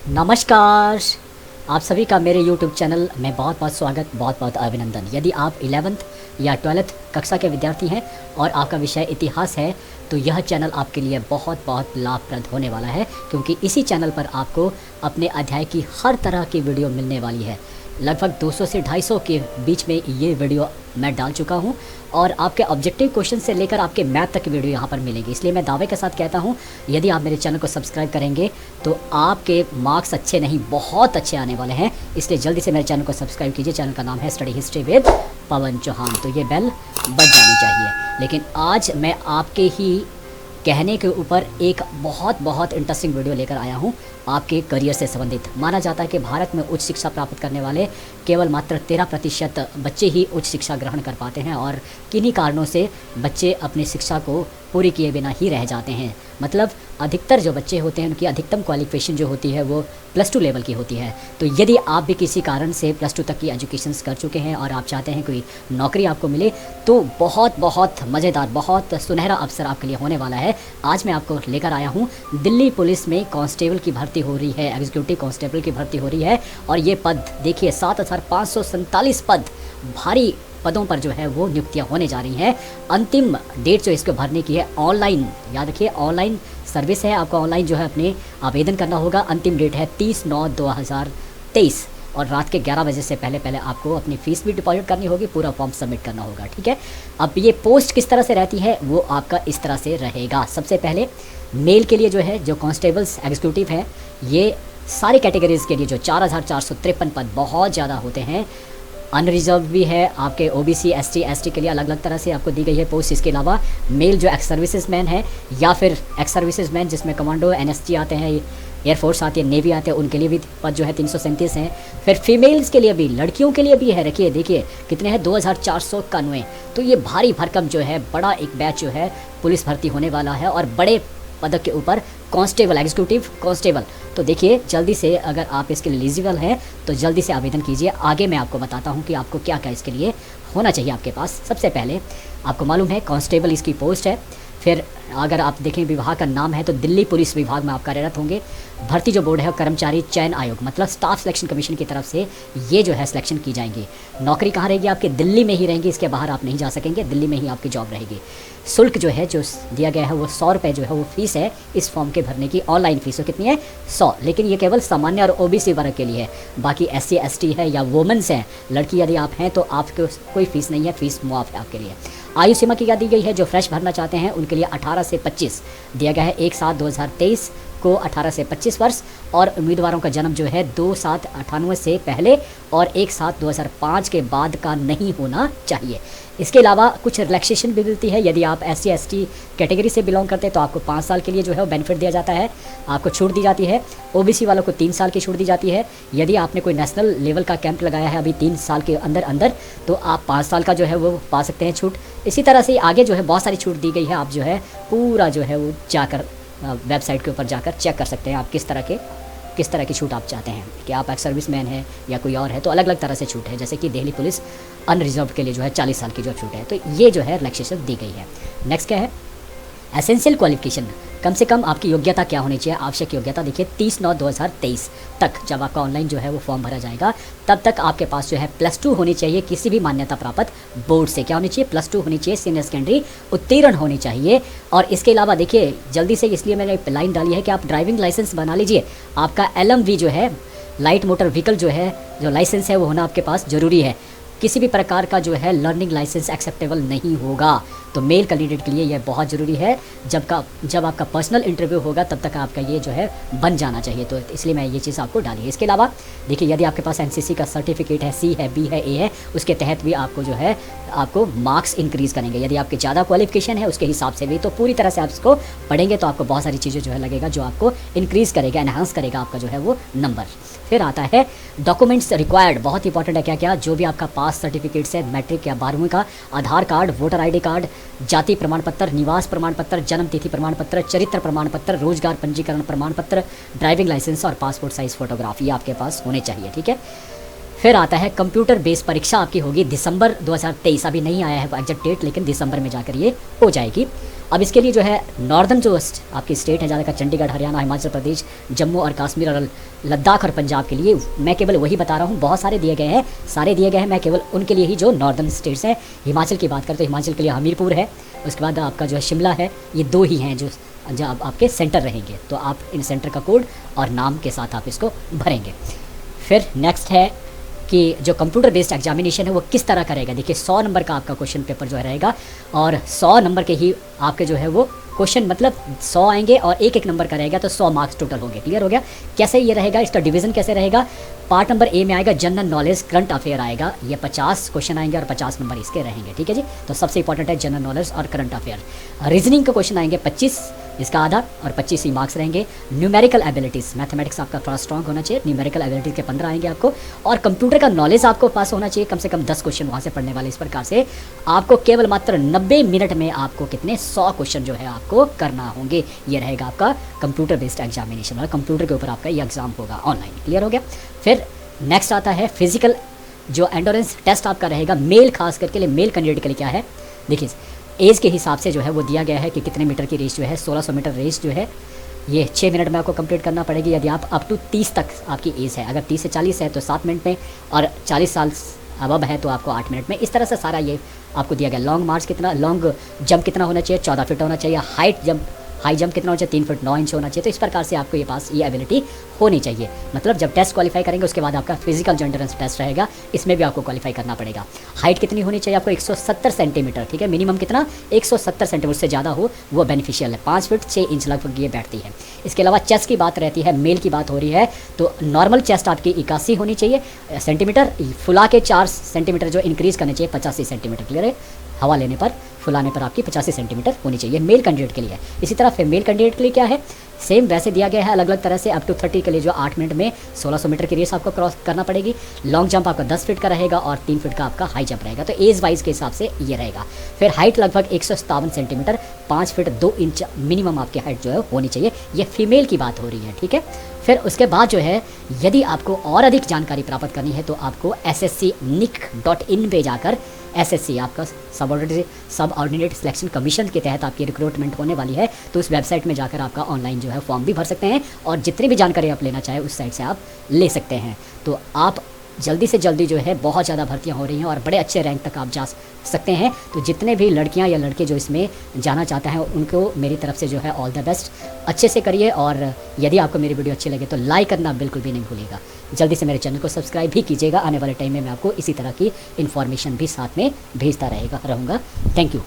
नमस्कार। आप सभी का मेरे YouTube चैनल में बहुत बहुत स्वागत, बहुत बहुत अभिनंदन। यदि आप 11th या 12th कक्षा के विद्यार्थी हैं और आपका विषय इतिहास है तो यह चैनल आपके लिए बहुत बहुत लाभप्रद होने वाला है, क्योंकि इसी चैनल पर आपको अपने अध्याय की हर तरह की वीडियो मिलने वाली है। लगभग 200 से 250 के बीच में ये वीडियो मैं डाल चुका हूँ और आपके ऑब्जेक्टिव क्वेश्चन से लेकर आपके मैथ तक की वीडियो यहाँ पर मिलेगी। इसलिए मैं दावे के साथ कहता हूँ, यदि आप मेरे चैनल को सब्सक्राइब करेंगे तो आपके मार्क्स अच्छे नहीं बहुत अच्छे आने वाले हैं। इसलिए जल्दी से मेरे चैनल को सब्सक्राइब कीजिए। चैनल का नाम है स्टडी हिस्ट्री विद पवन चौहान। तो ये बेल बज जानी चाहिए। लेकिन आज मैं आपके ही कहने के ऊपर एक बहुत बहुत इंटरेस्टिंग वीडियो लेकर आया हूँ, आपके करियर से संबंधित। माना जाता है कि भारत में उच्च शिक्षा प्राप्त करने वाले केवल मात्र 13% बच्चे ही उच्च शिक्षा ग्रहण कर पाते हैं और किन्हीं कारणों से बच्चे अपनी शिक्षा को पूरी किए बिना ही रह जाते हैं। मतलब अधिकतर जो बच्चे होते हैं उनकी अधिकतम क्वालिफिकेशन जो होती है वो +2 लेवल की होती है। तो यदि आप भी किसी कारण से +2 तक की एजुकेशन कर चुके हैं और आप चाहते हैं कोई नौकरी आपको मिले, तो बहुत बहुत मज़ेदार, बहुत सुनहरा अवसर आपके लिए होने वाला है। आज मैं आपको लेकर आया हूँ, दिल्ली पुलिस में कांस्टेबल की भर्ती हो रही है, एग्जीक्यूटिव कांस्टेबल की भर्ती हो रही है। और ये पद देखिए 7,547 पद, भारी पदों पर जो है वो नियुक्तियां होने जा रही हैं। अंतिम डेट जो इसको भरने की है ऑनलाइन, याद रखिए ऑनलाइन सर्विस है, आपको ऑनलाइन जो है अपने आवेदन करना होगा। अंतिम डेट है 30/9/2023 और रात के 11 बजे से पहले पहले आपको अपनी फ़ीस भी डिपॉजिट करनी होगी, पूरा फॉर्म सबमिट करना होगा, ठीक है। अब ये पोस्ट किस तरह से रहती है वो आपका इस तरह से रहेगा। सबसे पहले मेल के लिए जो है, जो कांस्टेबल्स एग्जीक्यूटिव हैं, ये सारी कैटेगरीज़ के लिए जो 4,453 पद बहुत ज़्यादा होते हैं। अनरिजर्व भी है, आपके ओबीसी एसटी एसटी के लिए अलग अलग तरह से आपको दी गई है पोस्ट। इसके अलावा मेल जो एक्स सर्विसेज मैन है या फिर एक्स सर्विसेज मैन जिसमें कमांडो एनएसजी आते हैं, एयरफोर्स आती है, नेवी आते हैं, उनके लिए भी पद जो है 337 हैं। फिर फीमेल्स के लिए भी, लड़कियों के लिए भी है। रखिए देखिए कितने हैं, 2,491। तो ये भारी भरकम जो है बड़ा एक बैच जो है पुलिस भर्ती होने वाला है और बड़े पदक के ऊपर कांस्टेबल, एग्जीक्यूटिव कांस्टेबल। तो देखिए जल्दी से अगर आप इसके लिए एलिजिबल हैं तो जल्दी से आवेदन कीजिए। आगे मैं आपको बताता हूँ कि आपको क्या क्या इसके लिए होना चाहिए आपके पास। सबसे पहले आपको मालूम है कांस्टेबल इसकी पोस्ट है। फिर अगर आप देखें विभाग का नाम है तो दिल्ली पुलिस विभाग में आप कार्यरत होंगे। भर्ती जो बोर्ड है कर्मचारी चयन आयोग, मतलब स्टाफ सिलेक्शन कमीशन की तरफ से ये जो है सिलेक्शन की जाएंगी। नौकरी कहाँ रहेगी आपके, दिल्ली में ही रहेंगी, इसके बाहर आप नहीं जा सकेंगे, दिल्ली में ही आपकी जॉब रहेगी। शुल्क जो है जो दिया गया है वो 100 रुपये जो है वो फीस है इस फॉर्म के भरने की। ऑनलाइन फीस हो कितनी है, 100। लेकिन ये केवल सामान्य और ओबीसी वर्ग के लिए है। बाकी SC ST है या वुमेन्स हैं, लड़की यदि आप हैं तो आपको कोई फ़ीस नहीं है, फ़ीस मुआफ़ है आपके लिए। आयु सीमा की क्या दी गई है, जो फ्रेश भरना चाहते हैं उनके लिए 18 से 25 दिया गया है। 1/7/2023 को 18 से 25 वर्ष और उम्मीदवारों का जन्म जो है 2/7/98 से पहले और 1/7/2005 के बाद का नहीं होना चाहिए। इसके अलावा कुछ रिलैक्सेशन भी मिलती है। यदि आप SC ST कैटेगरी से बिलोंग करते हैं तो आपको 5 साल के लिए जो है वो बेनिफिट दिया जाता है, आपको छूट दी जाती है। ओबीसी वालों को 3 साल की छूट दी जाती है। यदि आपने कोई नेशनल लेवल का कैंप लगाया है अभी 3 साल के अंदर अंदर तो आप 5 साल का जो है वो पा सकते हैं छूट। इसी तरह से आगे जो है बहुत सारी छूट दी गई है। आप जो है पूरा जो है वो जाकर वेबसाइट के ऊपर जाकर चेक कर सकते हैं आप किस तरह की छूट आप चाहते हैं, कि आप एक्स सर्विस मैन है या कोई और है तो अलग अलग तरह से छूट है। जैसे कि दिल्ली पुलिस अनरिजर्व के लिए जो है 40 साल की जो छूट है, तो ये जो है रिलैक्सेशन दी गई है। नेक्स्ट क्या है, एसेंशियल क्वालिफिकेशन, कम से कम आपकी योग्यता क्या होनी चाहिए। आवश्यक योग्यता देखिए 30/9/2023 तक, जब आपका ऑनलाइन जो है वो फॉर्म भरा जाएगा तब तक आपके पास जो है +2 होनी चाहिए किसी भी मान्यता प्राप्त बोर्ड से। क्या होनी चाहिए, +2 होनी चाहिए, सीनियर सेकेंडरी उत्तीर्ण होनी चाहिए। और इसके अलावा देखिए जल्दी से, इसलिए मैंने एक लाइन डाली है कि आप ड्राइविंग लाइसेंस बना लीजिए। आपका LMV जो है लाइट मोटर व्हीकल जो है जो लाइसेंस है वो होना आपके पास ज़रूरी है। किसी भी प्रकार का जो है लर्निंग लाइसेंस एक्सेप्टेबल नहीं होगा। तो मेल कैंडिडेट के लिए यह बहुत ज़रूरी है। जब आपका पर्सनल इंटरव्यू होगा तब तक आपका ये जो है बन जाना चाहिए, तो इसलिए मैं ये चीज़ आपको डाली है। इसके अलावा देखिए यदि आपके पास NCC का सर्टिफिकेट है, C है, B है, A है, उसके तहत भी आपको जो है आपको मार्क्स इंक्रीज़ करेंगे। यदि आपके ज़्यादा क्वालिफिकेशन है उसके हिसाब से भी, तो पूरी तरह से आप इसको पढ़ेंगे तो आपको बहुत सारी चीज़ें जो है लगेगा जो आपको इंक्रीज़ करेगा, एनहांस करेगा आपका जो है वो नंबर। फिर आता है डॉक्यूमेंट्स रिक्वायर्ड, बहुत इंपॉर्टेंट है। क्या क्या, जो भी आपका पास सर्टिफिकेट्स है, मैट्रिक या 12वीं का, आधार कार्ड, वोटर ID कार्ड, जाति प्रमाण पत्र, निवास प्रमाण पत्र, जन्म तिथि प्रमाण पत्र, चरित्र प्रमाण पत्र, रोजगार पंजीकरण प्रमाण पत्र, ड्राइविंग लाइसेंस और पासपोर्ट साइज़ फोटोग्राफ, ये आपके पास होने चाहिए, ठीक है। फिर आता है कंप्यूटर बेस्ड परीक्षा आपकी होगी दिसंबर 2023, अभी नहीं आया है एग्जैक्ट डेट, लेकिन दिसंबर में जाकर ये हो जाएगी। अब इसके लिए जो है नॉर्दर्न जो आपकी स्टेट है ज़्यादातर चंडीगढ़, हरियाणा, हिमाचल प्रदेश, जम्मू और कश्मीर और लद्दाख और पंजाब के लिए मैं केवल वही बता रहा हूँ, बहुत सारे दिए गए हैं, मैं केवल उनके लिए ही जो नॉर्दर्न स्टेट्स हैं। हिमाचल की बात करें तो हिमाचल के लिए हमीरपुर है, उसके बाद आपका जो है शिमला है, ये 2 ही हैं जो आपके सेंटर रहेंगे। तो आप इन सेंटर का कोड और नाम के साथ आप इसको भरेंगे। फिर नेक्स्ट है कि जो कंप्यूटर बेस्ड एग्जामिनेशन है वो किस तरह करेगा। देखिए 100 नंबर का आपका क्वेश्चन पेपर जो है रहेगा, और 100 नंबर के ही आपके जो है वो क्वेश्चन, मतलब 100 आएंगे और एक नंबर का रहेगा, तो 100 मार्क्स टोटल होंगे। क्लियर हो गया कैसे ये रहेगा, इसका डिवीजन कैसे रहेगा। पार्ट नंबर ए में आएगा जनरल नॉलेज करंट अफेयर आएगा, ये 50 क्वेश्चन आएंगे और 50 नंबर इसके रहेंगे। ठीक है जी, तो सबसे इंपॉर्टेंट है जनरल नॉलेज और करंट अफेयर। रीजनिंग का क्वेश्चन आएंगे 25, इसका आधा, और 25 ही मार्क्स रहेंगे। न्यूमेरिकल एबिलिटीज़, मैथमेटिक्स आपका थोड़ा स्ट्रॉन्ग होना चाहिए, न्यूमेरिकल एबिलिटीज़ के 15 आएंगे आपको, और कंप्यूटर का नॉलेज आपको पास होना चाहिए, कम से कम 10 क्वेश्चन वहाँ से पढ़ने वाले। इस प्रकार से आपको केवल मात्र 90 मिनट में आपको कितने 100 क्वेश्चन जो है आपको करना होंगे। ये रहेगा आपका कंप्यूटर बेस्ड एग्जामिनेशन, और कंप्यूटर के ऊपर आपका ये एग्जाम होगा ऑनलाइन। क्लियर हो गया। फिर नेक्स्ट आता है फिजिकल जो एंडोरेंस टेस्ट आपका रहेगा, मेल खास करके लिए, मेल कैंडिडेट के लिए क्या है, देखिए एज के हिसाब से जो है वो दिया गया है कि कितने मीटर की रेस जो है, 1600 मीटर रेस जो है ये 6 मिनट में आपको कंप्लीट करना पड़ेगी। यदि आप अप टू 30 तक आपकी एज है, अगर 30 से 40 है तो 7 मिनट में, और 40 साल अब है तो आपको 8 मिनट में। इस तरह से सारा ये आपको दिया गया। लॉन्ग मार्च कितना, लॉन्ग जंप कितना होना चाहिए, 14 फीट होना चाहिए। हाई जंप कितना होना चाहिए, 3 फीट 9 इंच होना चाहिए। तो इस प्रकार से आपको ये पास ये एबिलिटी होनी चाहिए। मतलब जब टेस्ट क्वालिफाई करेंगे उसके बाद आपका फिजिकल जो एंड्योरेंस टेस्ट रहेगा, इसमें भी आपको क्वालिफाई करना पड़ेगा। हाइट कितनी होनी चाहिए आपको, 170 सेंटीमीटर। ठीक है, मिनिमम कितना, 170 सेंटीमीटर, उससे ज़्यादा हो वो बेनिफिशियल है। 5 फीट 6 इंच लगभग ये बैठती है। इसके अलावा चेस्ट की बात रहती है, मेल की बात हो रही है तो नॉर्मल चेस्ट आपकी 81 होनी चाहिए सेंटीमीटर, फुला के 4 सेंटीमीटर जो इंक्रीज़ करने चाहिए 85 सेंटीमीटर। क्लियर है, हवा लेने पर फुलाने पर आपकी 85 सेंटीमीटर होनी चाहिए मेल कैंडिडेट के लिए। इसी तरह फीमेल कैंडिडेट के लिए क्या है, सेम वैसे दिया गया है अलग अलग तरह से। अप टू 30 के लिए जो 8 मिनट में 1600 मीटर की रेस आपको क्रॉस करना पड़ेगी। लॉन्ग जंप आपका 10 फीट का रहेगा और 3 फीट का आपका हाई जंप रहेगा। तो एज वाइज के हिसाब से ये रहेगा। फिर हाइट लगभग 157 सेंटीमीटर, 5 फीट 2 इंच मिनिमम आपकी हाइट जो है होनी चाहिए। ये फीमेल की बात हो रही है। ठीक है, फिर उसके बाद जो है यदि आपको और अधिक जानकारी प्राप्त करनी है तो आपको sscnic.in पे जाकर, SSC आपका सब ऑर्डिनेट सिलेक्शन कमीशन के तहत आपकी रिक्रूटमेंट होने वाली है, तो उस वेबसाइट में जाकर आपका ऑनलाइन जो है फॉर्म भी भर सकते हैं, और जितनी भी जानकारी आप लेना चाहें उस साइट से आप ले सकते हैं। तो आप जल्दी से जल्दी जो है बहुत ज़्यादा भर्तियां हो रही हैं और बड़े अच्छे रैंक तक आप जा सकते हैं। तो जितने भी लड़कियां या लड़के जो इसमें जाना चाहते हैं उनको मेरी तरफ से जो है ऑल द बेस्ट, अच्छे से करिए। और यदि आपको मेरी वीडियो अच्छी लगे तो लाइक करना बिल्कुल भी नहीं भूलिएगा। जल्दी से मेरे चैनल को सब्सक्राइब भी कीजिएगा। आने वाले टाइम में मैं आपको इसी तरह की इन्फॉर्मेशन भी साथ में भेजता रहूँगा। Thank you.